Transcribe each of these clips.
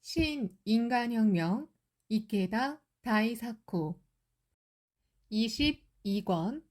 신인간혁명 이케다 다이사쿠 22권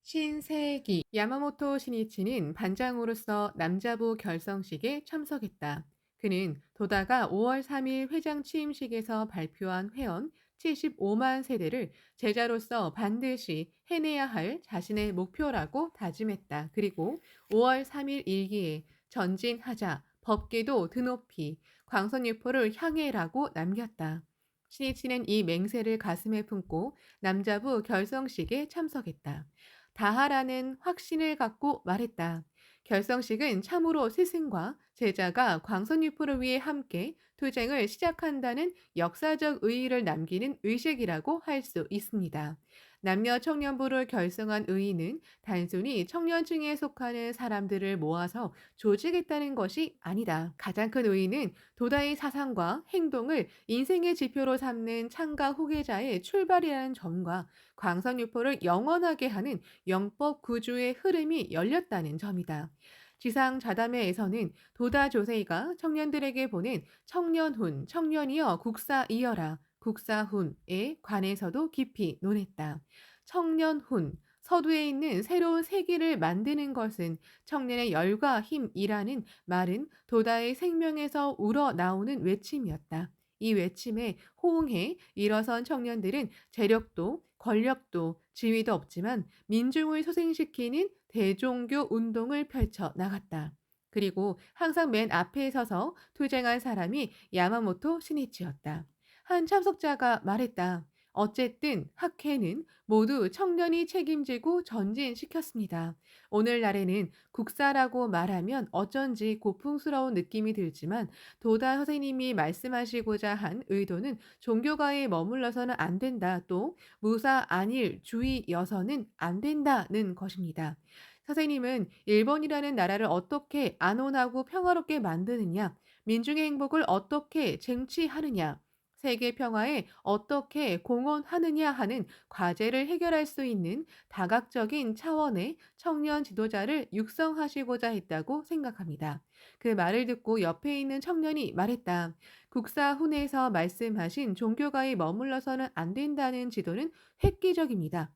신세기 야마모토 시니치는 반장으로서 남자부 결성식에 참석했다. 그는 도다가 5월 3일 회장 취임식에서 발표한 회원 75만 세대를 제자로서 반드시 해내야 할 자신의 목표라고 다짐했다. 그리고 5월 3일 일기에 전진하자, 법계도 드높이, 광선유포를 향해라고 남겼다. 신이치는 이 맹세를 가슴에 품고 남자부 결성식에 참석했다. 다하라는 확신을 갖고 말했다. 결성식은 참으로 스승과 제자가 광선유포를 위해 함께 투쟁을 시작한다는 역사적 의의를 남기는 의식이라고 할 수 있습니다. 남녀 청년부를 결성한 의의는 단순히 청년층에 속하는 사람들을 모아서 조직했다는 것이 아니다. 가장 큰 의의는 도다의 사상과 행동을 인생의 지표로 삼는 창가 후계자의 출발이라는 점과 광선유포를 영원하게 하는 영법 구조의 흐름이 열렸다는 점이다. 지상자담회에서는 도다 조세이가 청년들에게 보낸 청년훈, 청년이여 국사 이어라, 국사훈에 관해서도 깊이 논했다. 청년훈, 서두에 있는 새로운 세기를 만드는 것은 청년의 열과 힘이라는 말은 도다의 생명에서 우러나오는 외침이었다. 이 외침에 호응해 일어선 청년들은 재력도 권력도 지위도 없지만 민중을 소생시키는 대종교 운동을 펼쳐 나갔다. 그리고 항상 맨 앞에 서서 투쟁한 사람이 야마모토 시니치였다. 한 참석자가 말했다. 어쨌든 학회는 모두 청년이 책임지고 전진시켰습니다. 오늘날에는 국사라고 말하면 어쩐지 고풍스러운 느낌이 들지만 도다 선생님이 말씀하시고자 한 의도는 종교가에 머물러서는 안 된다. 또 무사 안일주의여서는 안 된다는 것입니다. 선생님은 일본이라는 나라를 어떻게 안온하고 평화롭게 만드느냐, 민중의 행복을 어떻게 쟁취하느냐, 세계 평화에 어떻게 공헌하느냐 하는 과제를 해결할 수 있는 다각적인 차원의 청년 지도자를 육성하시고자 했다고 생각합니다. 그 말을 듣고 옆에 있는 청년이 말했다. 국사훈에서 말씀하신 종교가에 머물러서는 안 된다는 지도는 획기적입니다.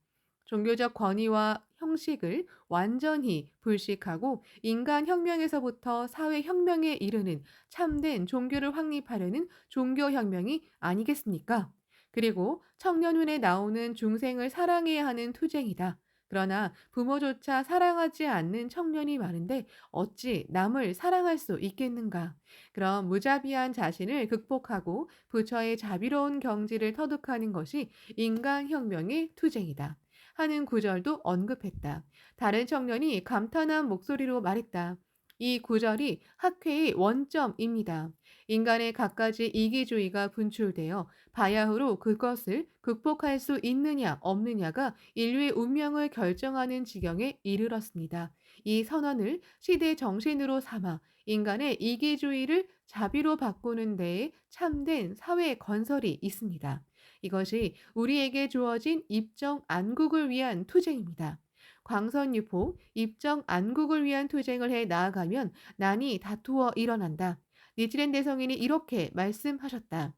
종교적 권위와 형식을 완전히 불식하고 인간 혁명에서부터 사회 혁명에 이르는 참된 종교를 확립하려는 종교 혁명이 아니겠습니까? 그리고 청년훈에 나오는 중생을 사랑해야 하는 투쟁이다. 그러나 부모조차 사랑하지 않는 청년이 많은데 어찌 남을 사랑할 수 있겠는가? 그럼 무자비한 자신을 극복하고 부처의 자비로운 경지를 터득하는 것이 인간혁명의 투쟁이다. 하는 구절도 언급했다. 다른 청년이 감탄한 목소리로 말했다. 이 구절이 학회의 원점입니다. 인간의 갖가지 이기주의가 분출되어 바야흐로 그것을 극복할 수 있느냐 없느냐가 인류의 운명을 결정하는 지경에 이르렀습니다. 이 선언을 시대 정신으로 삼아 인간의 이기주의를 자비로 바꾸는 데에 참된 사회 건설이 있습니다. 이것이 우리에게 주어진 입정 안국을 위한 투쟁입니다. 광선유포, 입정 안국을 위한 투쟁을 해 나아가면 난이 다투어 일어난다. 니치렌 대성인이 이렇게 말씀하셨다.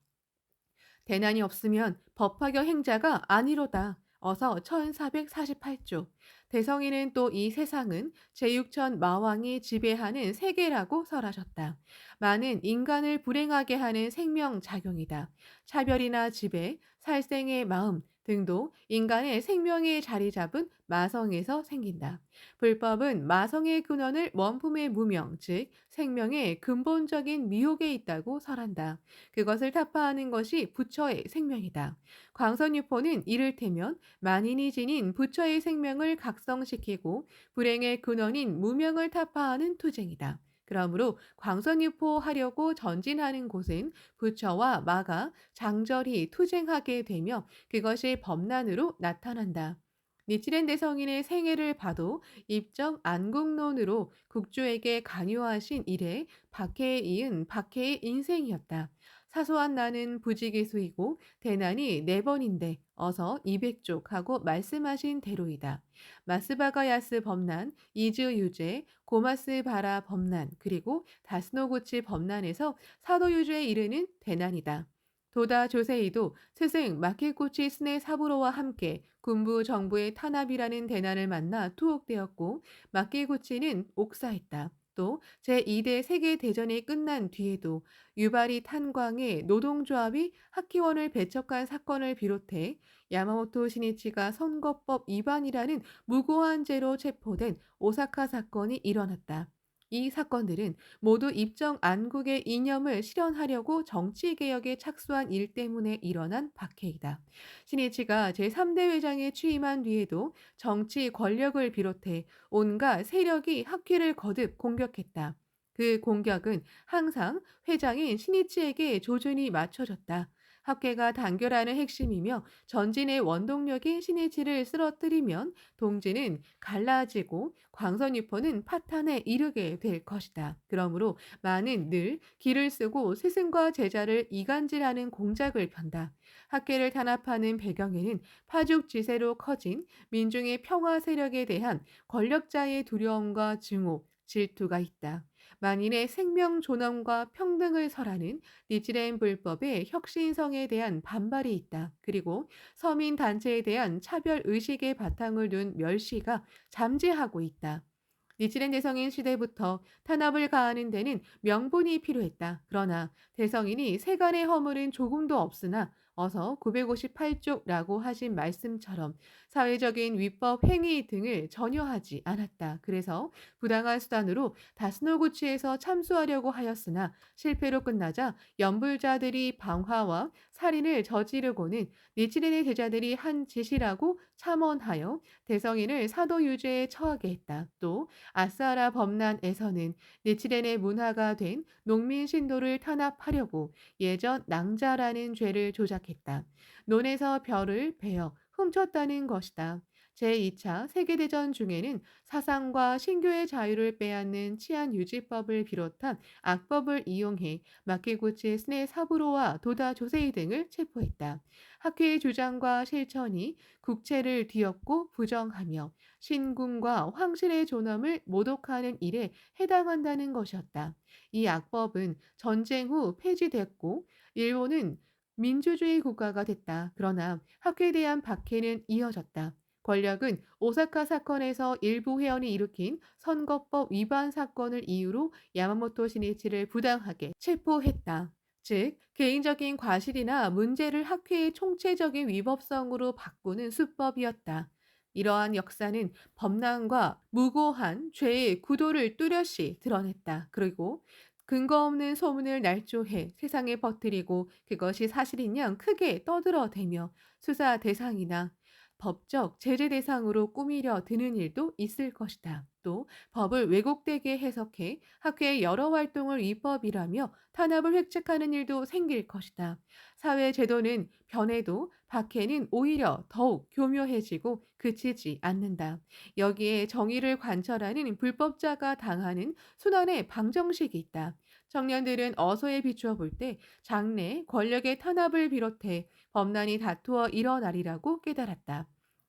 대난이 없으면 법화경 행자가 아니로다. 어서 1448조. 대성인은 또 이 세상은 제6천 마왕이 지배하는 세계라고 설하셨다. 많은 인간을 불행하게 하는 생명작용이다. 차별이나 지배, 살생의 마음 등도 인간의 생명에 자리 잡은 마성에서 생긴다. 불법은 마성의 근원을 원품의 무명, 즉 생명의 근본적인 미혹에 있다고 설한다. 그것을 타파하는 것이 부처의 생명이다. 광선유포는 이를테면 만인이 지닌 부처의 생명을 각성시키고 불행의 근원인 무명을 타파하는 투쟁이다. 그러므로 광선유포하려고 전진하는 곳은 부처와 마가 장절히 투쟁하게 되며 그것이 법난으로 나타난다. 니치렌 대성인의 생애를 봐도 입적 안국론으로 국주에게 간요하신 이래 박해에 이은 박해의 인생이었다. 사소한 나는 부지기수이고 대난이 네 번인데 어서 200쪽 하고 말씀하신 대로이다. 마스바가야스 범난, 이즈 유제, 고마스 바라 범난, 그리고 다스노구치 범난에서 사도 유제에 이르는 대난이다. 도다 조세이도 스승 마키구치 스네 사부로와 함께 군부 정부의 탄압이라는 대난을 만나 투옥되었고 마키구치는 옥사했다. 또 제2대 세계대전이 끝난 뒤에도 유바리 탄광의 노동조합이 학기원을 배척한 사건을 비롯해 야마모토 시니치가 선거법 위반이라는 무고한 죄로 체포된 오사카 사건이 일어났다. 이 사건들은 모두 입정 안국의 이념을 실현하려고 정치개혁에 착수한 일 때문에 일어난 박해이다. 신이치가 제3대 회장에 취임한 뒤에도 정치 권력을 비롯해 온갖 세력이 학회를 거듭 공격했다. 그 공격은 항상 회장인 신이치에게 조준이 맞춰졌다. 학회가 단결하는 핵심이며 전진의 원동력인 신이치를 쓰러뜨리면 동지는 갈라지고 광선유포는 파탄에 이르게 될 것이다. 그러므로 많은 늘 기를 쓰고 스승과 제자를 이간질하는 공작을 편다. 학계를 탄압하는 배경에는 파죽지세로 커진 민중의 평화 세력에 대한 권력자의 두려움과 증오, 질투가 있다. 만인의 생명 존엄과 평등을 설하는 니치레인 불법의 혁신성에 대한 반발이 있다. 그리고 서민 단체에 대한 차별 의식의 바탕을 둔 멸시가 잠재하고 있다. 니치렌 대성인 시대부터 탄압을 가하는 데는 명분이 필요했다. 그러나 대성인이 세간의 허물은 조금도 없으나 어서 958쪽라고 하신 말씀처럼 사회적인 위법 행위 등을 전혀 하지 않았다. 그래서 부당한 수단으로 다스노구치에서 참수하려고 하였으나 실패로 끝나자 연불자들이 방화와 살인을 저지르고는 니치렌의 제자들이 한 짓이라고 참언하여 대성인을 사도 유죄에 처하게 했다. 또 아싸라 범란에서는 니치렌의 문화가 된 농민 신도를 탄압하려고 예전 낭자라는 죄를 조작했다. 논에서 별을 베어 훔쳤다는 것이다. 제2차 세계대전 중에는 사상과 신교의 자유를 빼앗는 치안 유지법을 비롯한 악법을 이용해 마키구치 스네 사부로와 도다 조세이 등을 체포했다. 학회의 주장과 실천이 국채를 뒤엎고 부정하며 신궁과 황실의 존엄을 모독하는 일에 해당한다는 것이었다. 이 악법은 전쟁 후 폐지됐고 일본은 민주주의 국가가 됐다. 그러나 학회에 대한 박해는 이어졌다. 권력은 오사카 사건에서 일부 회원이 일으킨 선거법 위반 사건을 이유로 야마모토 시니치를 부당하게 체포했다. 즉, 개인적인 과실이나 문제를 학회의 총체적인 위법성으로 바꾸는 수법이었다. 이러한 역사는 범람과 무고한 죄의 구도를 뚜렷이 드러냈다. 그리고 근거 없는 소문을 날조해 세상에 퍼뜨리고 그것이 사실인 양 크게 떠들어대며 수사 대상이나 법적 제재 대상으로 꾸미려 드는 일도 있을 것이다. 또 법을 왜곡되게 해석해 학회의 여러 활동을 위법이라며 탄압을 획책하는 일도 생길 것이다. 사회 제도는 변해도 박해는 오히려 더욱 교묘해지고 그치지 않는다. 여기에 정의를 관철하는 불법자가 당하는 순환의 방정식이 있다. 청년들은 어서에 비추어 볼 때 장래 권력의 탄압을 비롯해 범란이 다투어 일어나리라고 깨달았다.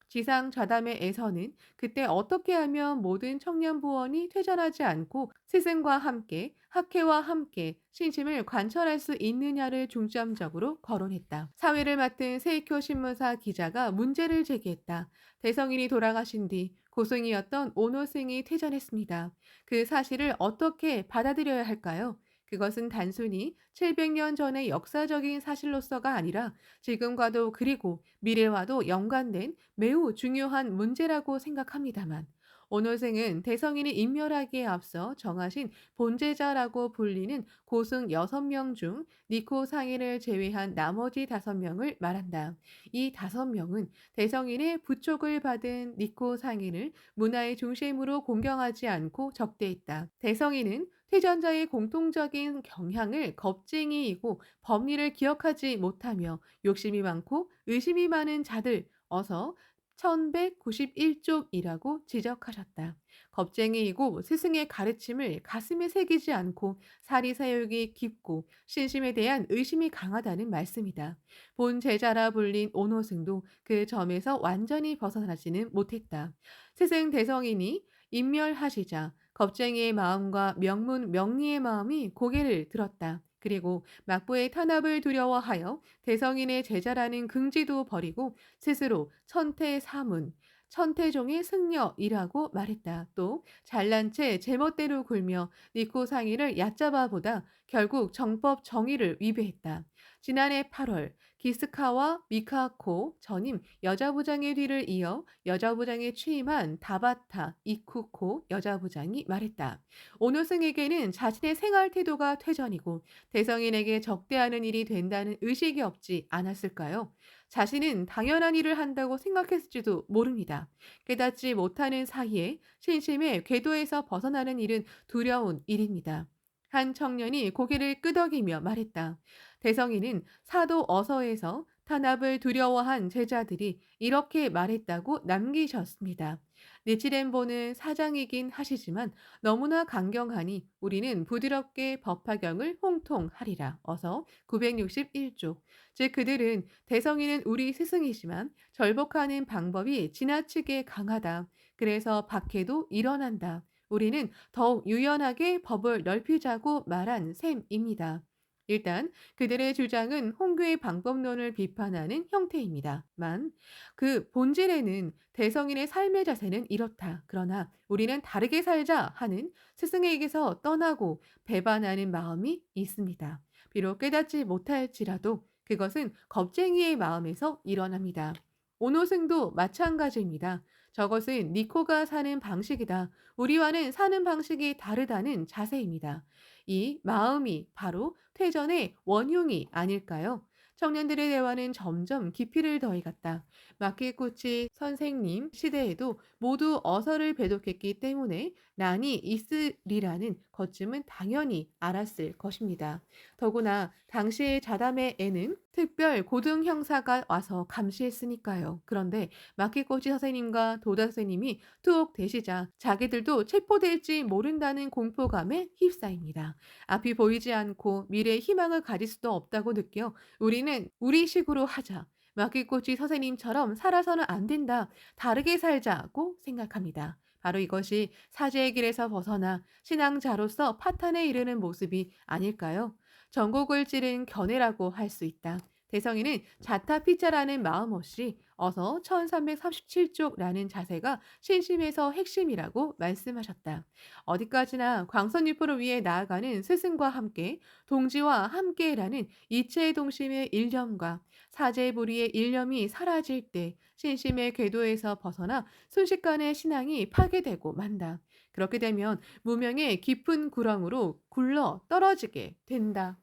지상 좌담회에서는 그때 어떻게 하면 모든 청년 부원이 퇴전하지 않고 스승과 함께 학회와 함께 신심을 관철할 수 있느냐를 중점적으로 거론했다. 사회를 맡은 세이쿄 신문사 기자가 문제를 제기했다. 대성인이 돌아가신 뒤 고승이었던 오노승이 퇴전했습니다. 그 사실을 어떻게 받아들여야 할까요? 그것은 단순히 700년 전의 역사적인 사실로서가 아니라 지금과도 그리고 미래와도 연관된 매우 중요한 문제라고 생각합니다만 오노생은 대성인이 인멸하기에 앞서 정하신 본제자라고 불리는 고승 6명 중 니코 상인을 제외한 나머지 5명을 말한다. 이 5명은 대성인의 부촉을 받은 니코 상인을 문화의 중심으로 공경하지 않고 적대했다. 대성인은 퇴전자의 공통적인 경향을 겁쟁이이고 법리를 기억하지 못하며 욕심이 많고 의심이 많은 자들 어서 1191쪽이라고 지적하셨다. 겁쟁이이고 스승의 가르침을 가슴에 새기지 않고 사리사욕이 깊고 신심에 대한 의심이 강하다는 말씀이다. 본 제자라 불린 오노승도 그 점에서 완전히 벗어나지는 못했다. 스승 대성인이 인멸하시자 겁쟁이의 마음과 명문 명리의 마음이 고개를 들었다. 그리고 막부의 탄압을 두려워하여 대성인의 제자라는 긍지도 버리고 스스로 천태사문, 천태종의 승려이라고 말했다. 또 잘난 채 제멋대로 굴며 니코상의를 얕잡아 보다 결국 정법 정의를 위배했다. 지난해 8월 기스카와 미카코 전임 여자부장의 뒤를 이어 여자부장에 취임한 다바타 이쿠코 여자부장이 말했다. 오노승에게는 자신의 생활 태도가 퇴전이고 대성인에게 적대하는 일이 된다는 의식이 없지 않았을까요? 자신은 당연한 일을 한다고 생각했을지도 모릅니다. 깨닫지 못하는 사이에 신심의 궤도에서 벗어나는 일은 두려운 일입니다. 한 청년이 고개를 끄덕이며 말했다. 대성이는 사도 어서에서 탄압을 두려워한 제자들이 이렇게 말했다고 남기셨습니다. 니치렌보는 사장이긴 하시지만 너무나 강경하니 우리는 부드럽게 법화경을 홍통하리라. 어서 961쪽. 즉 그들은 대성이는 우리 스승이지만 절복하는 방법이 지나치게 강하다. 그래서 박해도 일어난다. 우리는 더욱 유연하게 법을 넓히자고 말한 셈입니다. 일단 그들의 주장은 홍교의 방법론을 비판하는 형태입니다만 그 본질에는 대성인의 삶의 자세는 이렇다. 그러나 우리는 다르게 살자 하는 스승에게서 떠나고 배반하는 마음이 있습니다. 비록 깨닫지 못할지라도 그것은 겁쟁이의 마음에서 일어납니다. 오노승도 마찬가지입니다. 저것은 니코가 사는 방식이다. 우리와는 사는 방식이 다르다는 자세입니다. 이 마음이 바로 퇴전의 원흉이 아닐까요? 청년들의 대화는 점점 깊이를 더해갔다. 마키구치 선생님 시대에도 모두 어서를 배독했기 때문에 난이 있으리라는 것쯤은 당연히 알았을 것입니다. 더구나 당시의 자담의 애는 특별 고등 형사가 와서 감시했으니까요. 그런데 마키코치 선생님과 도다 선생님이 투옥되시자 자기들도 체포될지 모른다는 공포감에 휩싸입니다. 앞이 보이지 않고 미래의 희망을 가질 수도 없다고 느껴 우리는 우리식으로 하자. 마키코치 선생님처럼 살아서는 안 된다. 다르게 살자고 생각합니다. 바로 이것이 사제의 길에서 벗어나 신앙자로서 파탄에 이르는 모습이 아닐까요? 전곡을 찌른 견해라고 할 수 있다. 대성이는 자타피자라는 마음 없이 어서 1337쪽라는 자세가 신심에서 핵심이라고 말씀하셨다. 어디까지나 광선유포를 위해 나아가는 스승과 함께 동지와 함께라는 이체의 동심의 일념과 사제부리의 일념이 사라질 때 신심의 궤도에서 벗어나 순식간에 신앙이 파괴되고 만다. 그렇게 되면 무명의 깊은 구렁으로 굴러 떨어지게 된다.